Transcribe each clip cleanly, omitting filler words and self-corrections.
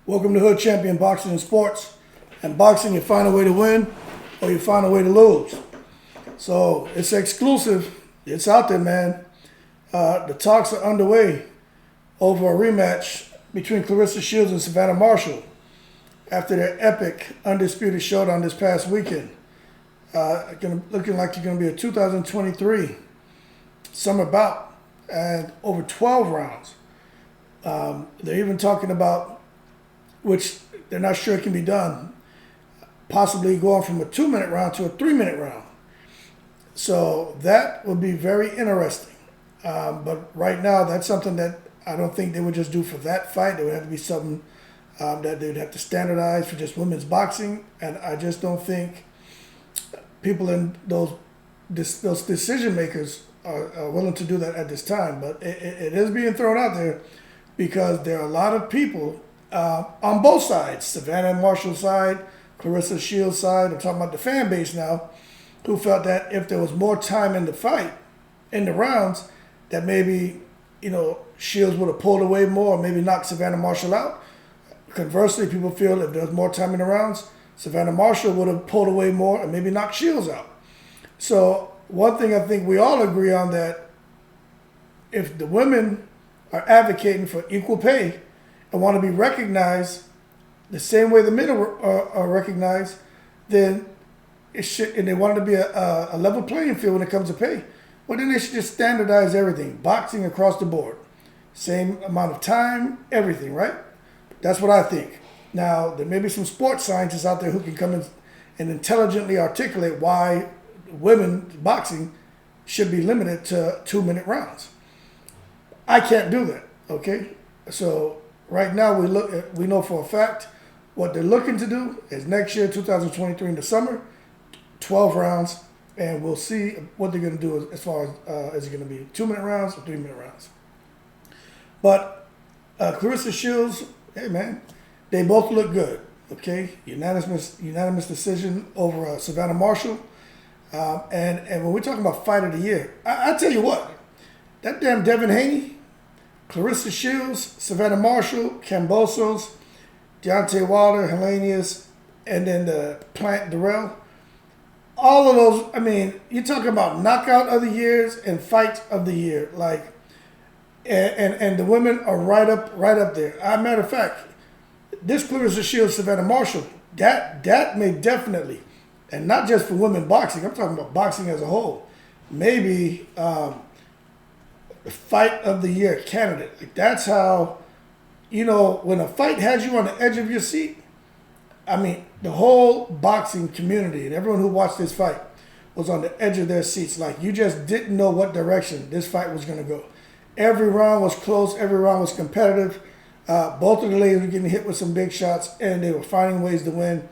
Welcome to Hood Champion Boxing and Sports. And boxing, you find a way to win or you find a way to lose. So it's exclusive. It's out there, man. The talks are underway over a rematch between Claressa Shields and Savannah Marshall after their epic undisputed showdown this past weekend. Looking like it's going to be a 2023 summer bout and over 12 rounds. They're even talking about, which they're not sure it can be done, possibly going from a 2-minute round to a 3-minute round. So that would be very interesting. But right now, that's something that I don't think they would just do for that fight. It would have to be something that they would have to standardize for just women's boxing. And I just don't think people in those decision makers are willing to do that at this time. But it is being thrown out there because there are a lot of people on both sides, Savannah Marshall's side, Claressa Shields' side, I'm talking about the fan base now, who felt that if there was more time in the fight, in the rounds, that maybe, Shields would have pulled away more, maybe knocked Savannah Marshall out. Conversely, people feel if there was more time in the rounds, Savannah Marshall would have pulled away more and maybe knocked Shields out. So one thing I think we all agree on, that if the women are advocating for equal pay and want to be recognized the same way the men are recognized, then it should, and they want it to be a level playing field when it comes to pay, well, then they should just standardize everything, boxing across the board. Same amount of time, everything, right? That's what I think. Now, there may be some sports scientists out there who can come in and intelligently articulate why women's boxing should be limited to 2-minute rounds. I can't do that, okay? So right now we know for a fact what they're looking to do is next year, 2023 in the summer, 12 rounds, and we'll see what they're going to do as far as is it going to be 2-minute rounds or 3-minute rounds. But Claressa Shields, hey man, they both look good. Okay, unanimous decision over Savannah Marshall. And when we're talking about fight of the year, I tell you what, that damn Devin Haney, Claressa Shields, Savannah Marshall, Kambosos, Deontay Wilder, Helenius, and then the Plant Darrell. All of those, I mean, you're talking about knockout of the years and fight of the year, like. And the women are right up there. As a matter of fact, this Claressa Shields, Savannah Marshall, that may definitely, and not just for women boxing, I'm talking about boxing as a whole, maybe the fight of the year candidate. Like, that's how, when a fight has you on the edge of your seat, I mean, the whole boxing community and everyone who watched this fight was on the edge of their seats. Like, you just didn't know what direction this fight was going to go. Every round was close. Every round was competitive. Both of the ladies were getting hit with some big shots, and they were finding ways to win.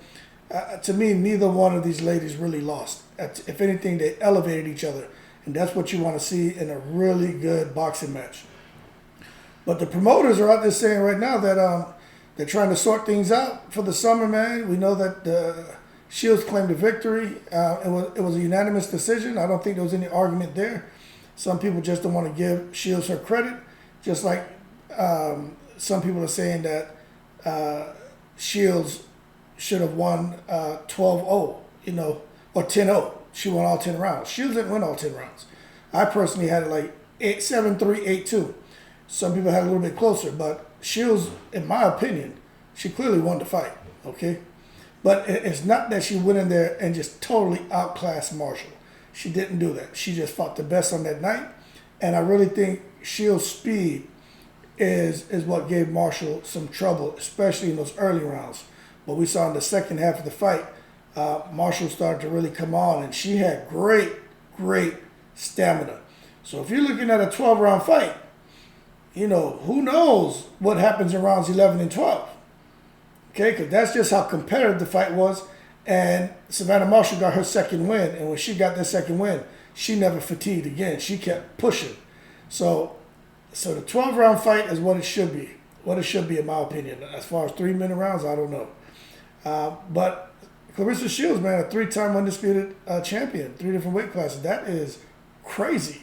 To me, neither one of these ladies really lost. If anything, they elevated each other, and that's what you want to see in a really good boxing match. But the promoters are out there saying right now that they're trying to sort things out for the summer, man. We know that Shields claimed a victory. It was a unanimous decision. I don't think there was any argument there. Some people just don't want to give Shields her credit, just like some people are saying that Shields should have won 12-0, or 10-0. She won all 10 rounds. Shields didn't win all 10 rounds. I personally had it like 7-3, 8-2. Some people had it a little bit closer, but Shields, in my opinion, she clearly won the fight, okay? But it's not that she went in there and just totally outclassed Marshall. She didn't do that. She just fought the best on that night. And I really think Shields' speed is what gave Marshall some trouble, especially in those early rounds. But we saw in the second half of the fight, Marshall started to really come on, and she had great stamina. So if you're looking at a 12-round fight, who knows what happens in rounds 11 and 12. Okay, because that's just how competitive the fight was. And Savannah Marshall got her second win. And when she got that second win, she never fatigued again. She kept pushing. So the 12-round fight is what it should be. What it should be, in my opinion. As far as 3-minute rounds, I don't know. But Claressa Shields, man, a 3-time undisputed champion, 3 different weight classes. That is crazy.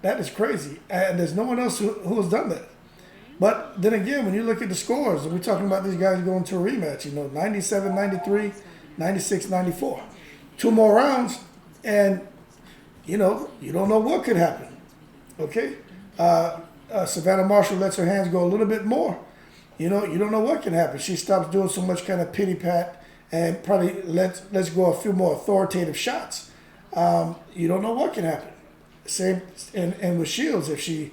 That is crazy. And there's no one else who has done that. But then again, when you look at the scores, and we're talking about these guys going to a rematch, 97, 93, 96, 94. 2 more rounds, and, you don't know what could happen. Okay? Savannah Marshall lets her hands go a little bit more. You don't know what can happen. She stops doing so much kind of pity pat and probably let's go a few more authoritative shots. You don't know what can happen. Same and with Shields, if she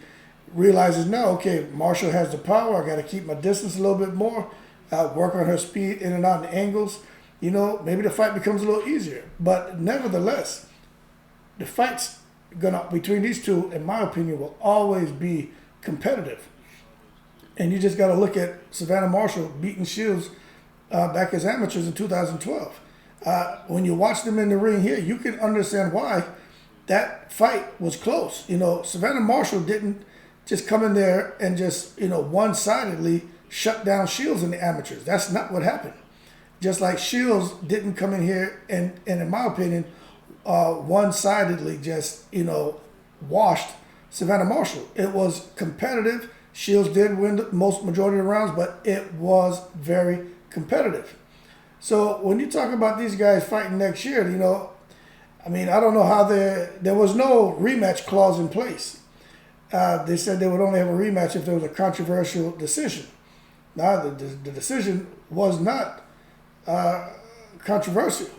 realizes now, okay, Marshall has the power, I got to keep my distance a little bit more, work on her speed in and out and angles, maybe the fight becomes a little easier. But nevertheless, the fights between these two, in my opinion, will always be competitive. And you just got to look at Savannah Marshall beating Shields back as amateurs in 2012. When you watch them in the ring here, you can understand why that fight was close. Savannah Marshall didn't just come in there and just, one-sidedly shut down Shields in the amateurs. That's not what happened. Just like Shields didn't come in here and in my opinion, one-sidedly just, washed Savannah Marshall. It was competitive. Shields did win the majority of the rounds, but it was very competitive. So when you talk about these guys fighting next year, I don't know how there was no rematch clause in place. They said they would only have a rematch if there was a controversial decision. Now, the decision was not controversial.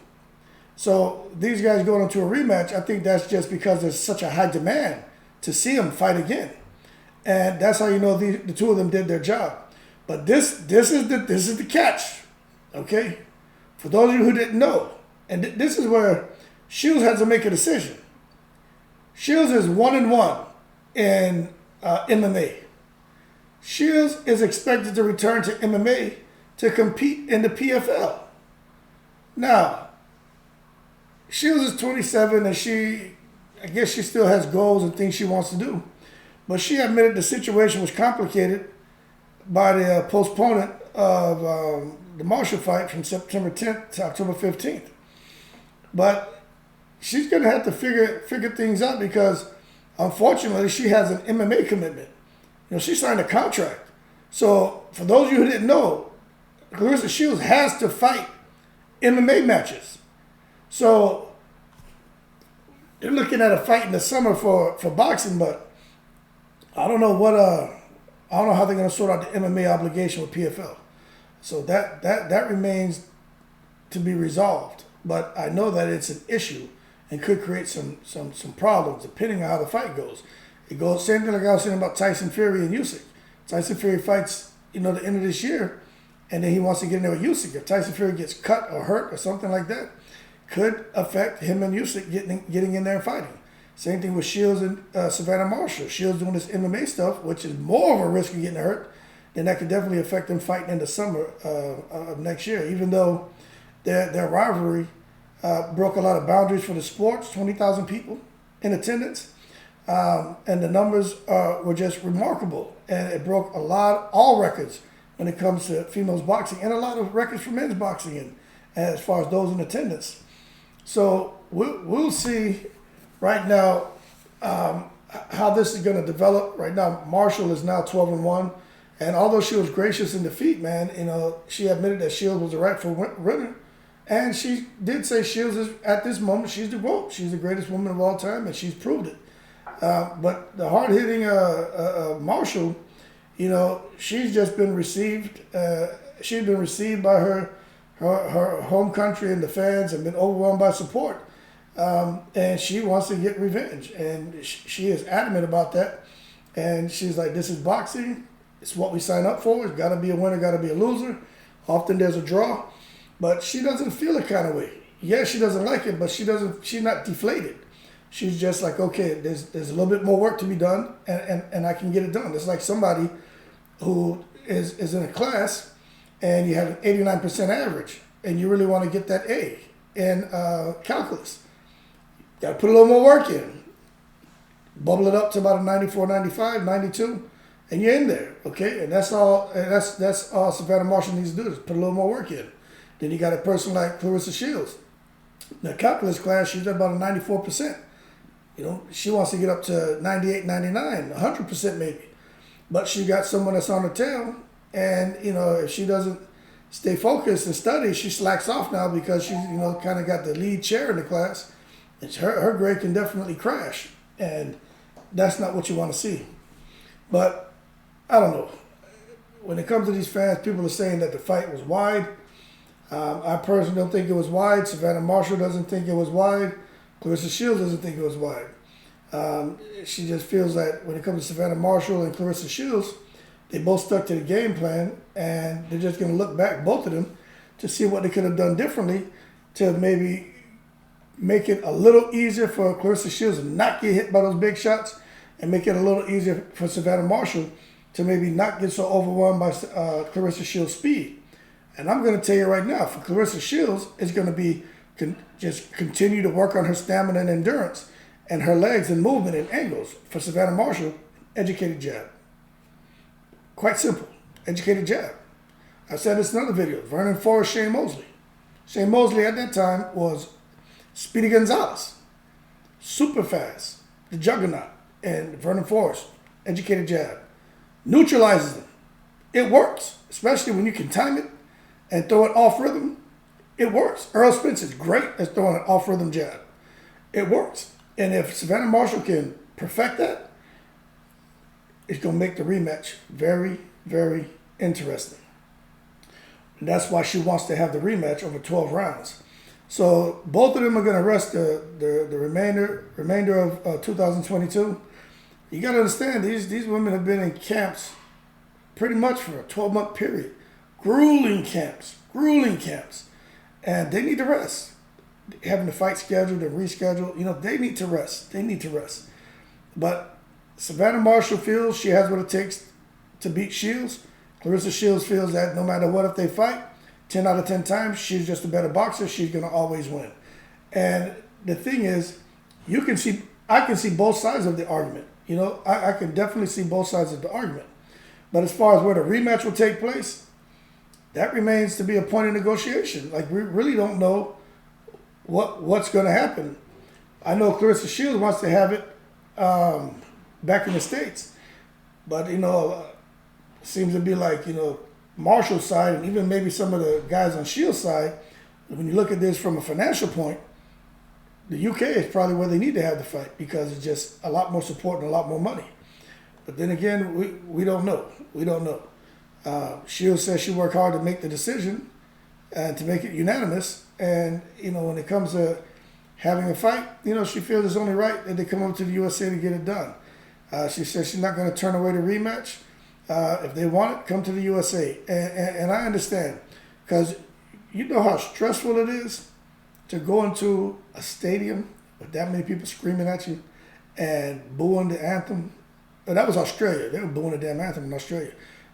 So these guys going into a rematch, I think that's just because there's such a high demand to see them fight again. And that's how you know the two of them did their job. But this is the catch, okay? For those of you who didn't know, and this is where Shields has to make a decision. Shields is 1-1 in MMA. Shields is expected to return to MMA to compete in the PFL. Now, Shields is 27 and I guess she still has goals and things she wants to do. But she admitted the situation was complicated by the postponement of the Marshall fight from September 10th to October 15th. But she's going to have to figure things out because, unfortunately, she has an MMA commitment. She signed a contract. So, for those of you who didn't know, Claressa Shields has to fight MMA matches. So, you're looking at a fight in the summer for boxing, but I don't know how they're going to sort out the MMA obligation with PFL. So that remains to be resolved. But I know that it's an issue and could create some problems depending on how the fight goes. It goes same thing like I was saying about Tyson Fury and Usyk. Tyson Fury fights, the end of this year, and then he wants to get in there with Usyk. If Tyson Fury gets cut or hurt or something like that, could affect him and Usyk getting in there and fighting. Same thing with Shields and Savannah Marshall. Shields doing this MMA stuff, which is more of a risk of getting hurt, then that could definitely affect them fighting in the summer of next year. Even though their rivalry broke a lot of boundaries for the sports, 20,000 people in attendance, and the numbers were just remarkable. And it broke all records when it comes to females boxing, and a lot of records for men's boxing, and as far as those in attendance. So we'll see. Right now, how this is going to develop. Right now, Marshall is now 12-1, and although she was gracious in defeat, man, she admitted that Shields was the rightful winner, and she did say Shields is at this moment she's the GOAT. She's the greatest woman of all time, and she's proved it. But the hard-hitting Marshall, she's just been received. She's been received by her home country and the fans, and been overwhelmed by support. And she wants to get revenge, and she is adamant about that. And she's like, this is boxing. It's what we sign up for. It's got to be a winner, got to be a loser. Often there's a draw, but she doesn't feel the kind of way. Yeah, she doesn't like it, but she's not deflated. She's just like, okay, there's a little bit more work to be done, and I can get it done. It's like somebody who is in a class and you have an 89% average and you really want to get that A in calculus. Got to put a little more work in. Bubble it up to about a 94, 95, 92, and you're in there, okay? And that's all Savannah Marshall needs to do is put a little more work in. Then you got a person like Claressa Shields. The calculus class, she's at about a 94%. She wants to get up to 98, 99, 100% maybe. but she got someone that's on her tail, and if she doesn't stay focused and study, she slacks off now because she's kind of got the lead chair in the class. And her grade can definitely crash, and that's not what you want to see. But I don't know. When it comes to these fans, people are saying that the fight was wide. I personally don't think it was wide. Savannah Marshall doesn't think it was wide. Claressa Shields doesn't think it was wide. She just feels that when it comes to Savannah Marshall and Claressa Shields, they both stuck to the game plan, and they're just going to look back, both of them, to see what they could have done differently to maybe make it a little easier for Claressa Shields to not get hit by those big shots, and make it a little easier for Savannah Marshall to maybe not get so overwhelmed by Claressa Shields' speed. And I'm going to tell you right now, for Claressa Shields, it's going to be just continue to work on her stamina and endurance and her legs and movement and angles. For Savannah Marshall, educated jab. Quite simple. Educated jab. I said this in other videos. Vernon Forrest, Shane Mosley. Shane Mosley at that time was Speedy Gonzalez. Super fast. The juggernaut. And Vernon Forrest, educated jab. Neutralizes them. It works. Especially when you can time it and throw it off rhythm. It works. Earl Spence is great at throwing an off rhythm jab. It works. And if Savannah Marshall can perfect that, it's going to make the rematch very, very interesting. And that's why she wants to have the rematch over 12 rounds. So both of them are going to rest the remainder of 2022. You got to understand, these women have been in camps pretty much for a 12-month period. Grueling camps. And they need to rest. Having the fight scheduled and rescheduled, they need to rest. But Savannah Marshall feels she has what it takes to beat Shields. Claressa Shields feels that no matter what, if they fight, 10 out of 10 times, she's just a better boxer. She's going to always win. And the thing is, I can see both sides of the argument. I can definitely see both sides of the argument. But as far as where the rematch will take place, that remains to be a point of negotiation. Like, we really don't know what's going to happen. I know Claressa Shields wants to have it back in the States. But, seems to be like, Marshall's side, and even maybe some of the guys on Shields' side, when you look at this from a financial point, the UK is probably where they need to have the fight because it's just a lot more support and a lot more money. But then again, we don't know. Shields says she worked hard to make the decision and to make it unanimous. And, when it comes to having a fight, she feels it's only right that they come over to the USA to get it done. She says she's not going to turn away the rematch. If they want it, come to the USA. And I understand, because you know how stressful it is to go into a stadium with that many people screaming at you and booing the anthem. And that was Australia. They were booing the damn anthem in Australia.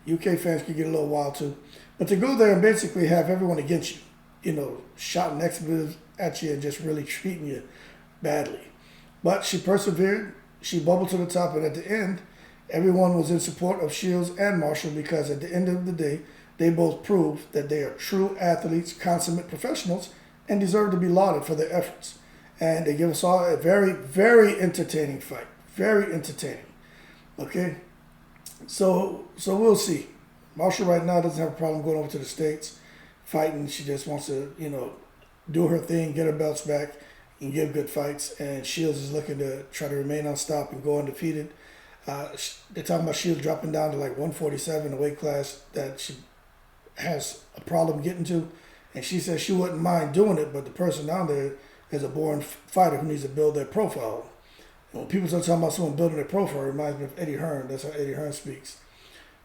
UK fans could get a little wild too. But to go there and basically have everyone against you, shouting expletives at you and just really treating you badly. But she persevered. She bubbled to the top. And at the end, everyone was in support of Shields and Marshall because at the end of the day, they both proved that they are true athletes, consummate professionals, and deserve to be lauded for their efforts. And they give us all a very, very entertaining fight. Very entertaining. Okay? So we'll see. Marshall right now doesn't have a problem going over to the States, fighting. She just wants to, do her thing, get her belts back, and give good fights. And Shields is looking to try to remain on top and go undefeated. They're talking about Shields dropping down to like 147, the weight class that she has a problem getting to. And she says she wouldn't mind doing it, but the person down there is a born fighter who needs to build their profile. And when people start talking about someone building their profile, it reminds me of Eddie Hearn. That's how Eddie Hearn speaks.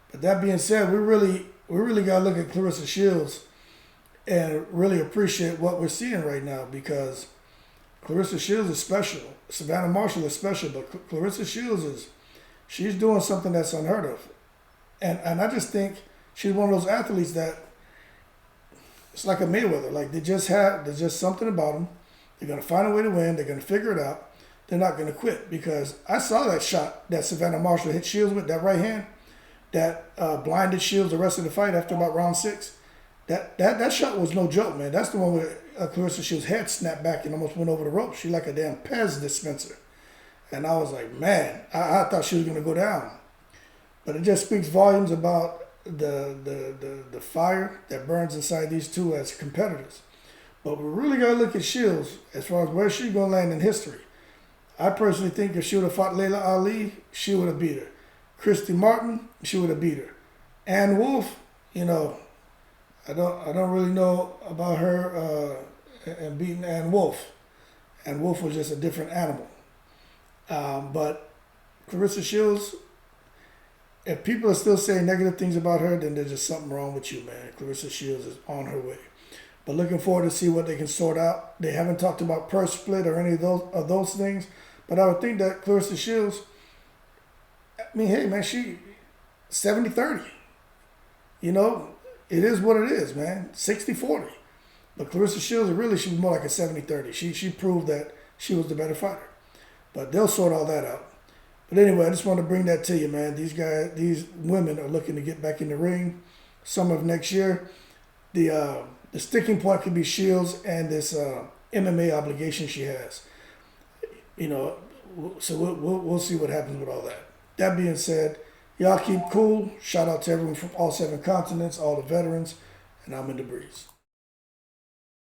But that being said, we really got to look at Claressa Shields and really appreciate what we're seeing right now, because Claressa Shields is special. Savannah Marshall is special, but Claressa Shields she's doing something that's unheard of. And I just think she's one of those athletes that it's like a Mayweather. Like there's just something about them. They're going to find a way to win. They're going to figure it out. They're not going to quit, because I saw that shot that Savannah Marshall hit Shields with, that right hand, that blinded Shields the rest of the fight after about round 6. That shot was no joke, man. That's the one where Claressa Shields' head snapped back and almost went over the rope. She like a damn Pez dispenser. And I was like, man, I thought she was going to go down. But it just speaks volumes about the fire that burns inside these two as competitors. But we really got to look at Shields as far as where she's going to land in history. I personally think if she would have fought Layla Ali, she would have beat her. Christy Martin, she would have beat her. Ann Wolfe, you know, I don't really know about her and beating Ann Wolfe. Ann Wolfe was just a different animal. But Claressa Shields, if people are still saying negative things about her, then there's just something wrong with you, man. Claressa Shields is on her way. But looking forward to see what they can sort out. They haven't talked about purse split or any of those things. But I would think that Claressa Shields, I mean, hey, man, she 70-30. You know, it is what it is, man. 60-40. But Claressa Shields, really, she was more like a 70-30. She proved that she was the better fighter. But they'll sort all that out. But anyway, I just want to bring that to you, man. These women are looking to get back in the ring summer of next year. The sticking point could be Shields and this MMA obligation she has. You know, so we'll see what happens with all that. That being said, y'all keep cool. Shout out to everyone from all 7 continents, all the veterans, and I'm in the breeze.